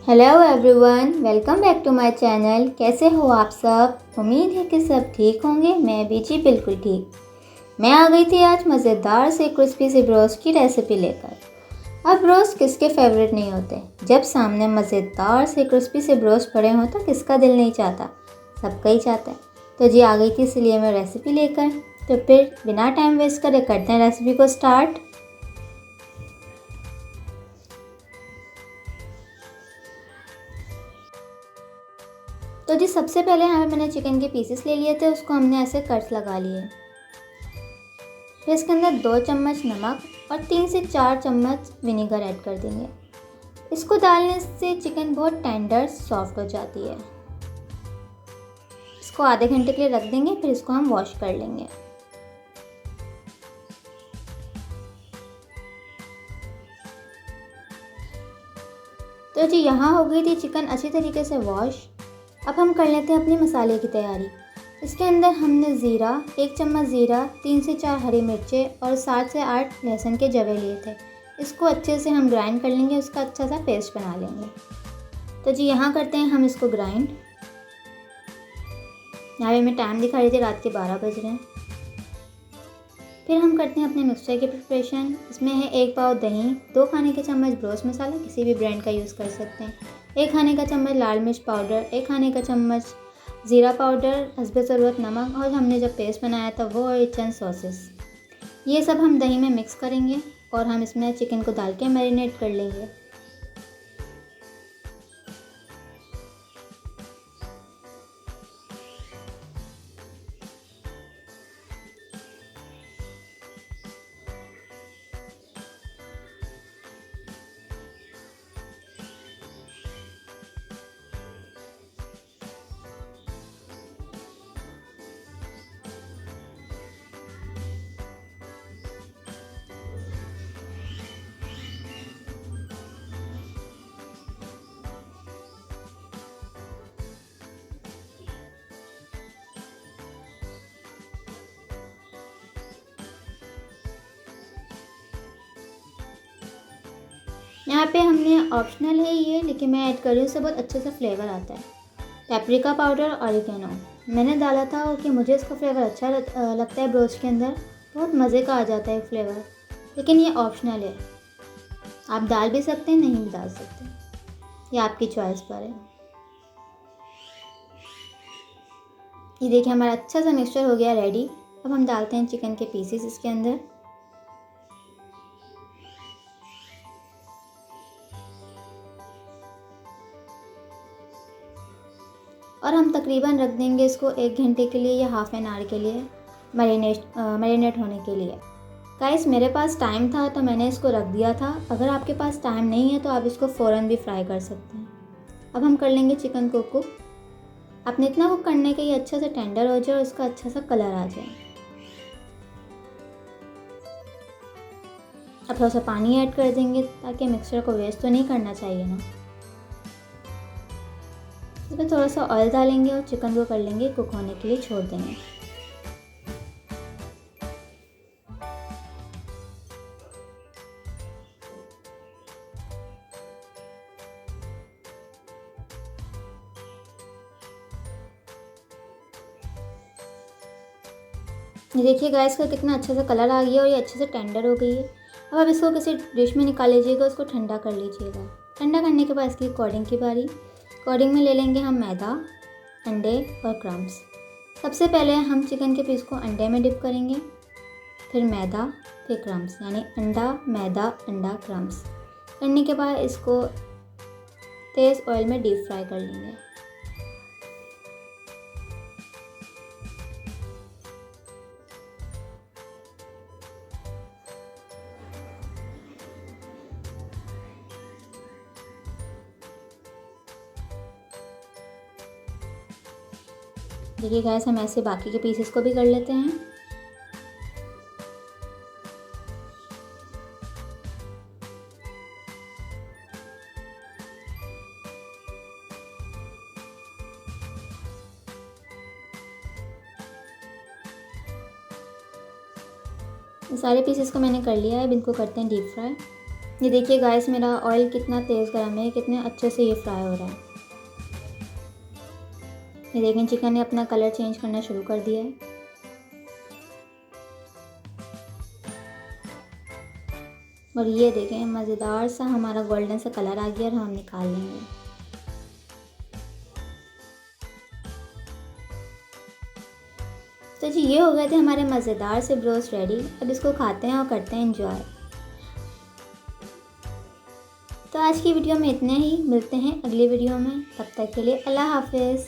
Hello everyone, welcome back to my channel. कैसे हो आप सब? उम्मीद है कि सब ठीक होंगे। मैं भी जी बिल्कुल ठीक। मैं आ गई थी आज मज़ेदार से क्रिस्पी से ब्रोस्ट की रेसिपी लेकर। अब ब्रोस्ट किसके फेवरेट नहीं होते? जब सामने मज़ेदार से क्रिस्पी से ब्रोस्ट पड़े हों तो किसका दिल नहीं चाहता? सबका ही चाहता है। तो जी आ गई थी, इसलिए मैं रेसिपी लेकर। तो फिर बिना टाइम वेस्ट करे करते हैं रेसिपी को स्टार्ट। तो जी सबसे पहले यहाँ पे मैंने चिकन के पीसेस ले लिए थे, उसको हमने ऐसे कट्स लगा लिए। फिर इसके अंदर 2 चम्मच नमक और 3 से 4 चम्मच विनेगर ऐड कर देंगे। इसको डालने से चिकन बहुत टेंडर सॉफ्ट हो जाती है। इसको आधे घंटे के लिए रख देंगे, फिर इसको हम वॉश कर लेंगे। तो जी यहाँ हो गई थी चिकन अच्छी तरीके से वॉश। अब हम कर लेते हैं अपने मसाले की तैयारी। इसके अंदर हमने ज़ीरा, 1 चम्मच ज़ीरा, 3 से 4 हरी मिर्चें और 7 से 8 लहसुन के जवे लिए थे। इसको अच्छे से हम ग्राइंड कर लेंगे, उसका अच्छा सा पेस्ट बना लेंगे। तो जी यहाँ करते हैं हम इसको ग्राइंड। यहाँ पे मैं टाइम दिखा रही थी, रात के 12 बज रहे हैं। फिर हम करते हैं अपने मिक्सचर की प्रिपरेशन। इसमें है 1 पाव दही, 2 खाने के चम्मच ब्रोस्ट मसाला, किसी भी ब्रांड का यूज़ कर सकते हैं, 1 खाने का चम्मच लाल मिर्च पाउडर, 1 खाने का चम्मच ज़ीरा पाउडर, हस्बे ज़रूरत नमक, और हमने जब पेस्ट बनाया था वो, और चंद सॉसेस। ये सब हम दही में मिक्स करेंगे और हम इसमें चिकन को डाल के मैरिनेट कर लेंगे। यहाँ पे हमने ऑप्शनल है ये, लेकिन मैं ऐड कर रही हूँ, उससे बहुत अच्छे से फ्लेवर आता है। पेपरिका पाउडर, ऑरिगेनो मैंने डाला था कि मुझे इसका फ्लेवर अच्छा लगता है ब्रोस्ट के अंदर, बहुत मज़े का आ जाता है फ्लेवर। लेकिन ये ऑप्शनल है, आप डाल भी सकते हैं, नहीं भी डाल सकते, ये आपकी चॉइस पर है। ये देखिए हमारा अच्छा सा मिक्सचर हो गया रेडी। अब हम डालते हैं चिकन के पीसेस इसके अंदर। और हम तकरीबन रख देंगे इसको 1 घंटे के लिए या हाफ एन आवर के लिए मैरिनेट होने के लिए। गाइस मेरे पास टाइम था तो मैंने इसको रख दिया था। अगर आपके पास टाइम नहीं है तो आप इसको फ़ौरन भी फ्राई कर सकते हैं। अब हम कर लेंगे चिकन को कुक। आपने इतना कुक करने के ये अच्छा सा टेंडर हो जाए और इसका अच्छा सा कलर आ जाए। अब थोड़ा सा पानी ऐड कर देंगे ताकि मिक्सचर को वेस्ट तो नहीं करना चाहिए ना। इसमें थोड़ा सा ऑयल डालेंगे और चिकन को कर लेंगे कुक होने के लिए छोड़ देंगे। ये देखिए गाइस का कितना अच्छा सा कलर आ गया और ये अच्छे से टेंडर हो गई है। अब आप इसको किसी डिश में निकाल लीजिएगा, उसको ठंडा कर लीजिएगा। ठंडा करने के बाद इसकी कोडिंग की बारी। कोडिंग में ले लेंगे हम मैदा, अंडे और क्रम्स। सबसे पहले हम चिकन के पीस को अंडे में डिप करेंगे, फिर मैदा, फिर क्रम्स, यानी अंडा मैदा अंडा क्रम्स। करने के बाद इसको तेज़ ऑयल में डीप फ्राई कर लेंगे। देखिए गैस हम ऐसे बाकी के पीसेस को भी कर लेते हैं। सारे पीसेस को मैंने कर लिया है। अब इनको करते हैं डीप फ्राई। ये देखिए गाइस, मेरा ऑयल कितना तेज़ गर्म है, कितने अच्छे से ये फ्राई हो रहा है। ये देखें चिकन ने अपना कलर चेंज करना शुरू कर दिया है। और ये देखें मज़ेदार सा हमारा गोल्डन सा कलर आ गया और हम निकाल लेंगे। तो जी ये हो गए थे हमारे मज़ेदार से ब्रोस्ट रेडी। अब इसको खाते हैं और करते हैं एंजॉय। तो आज की वीडियो में इतने ही, मिलते हैं अगली वीडियो में, तब तक के लिए अल्लाह हाफिज़।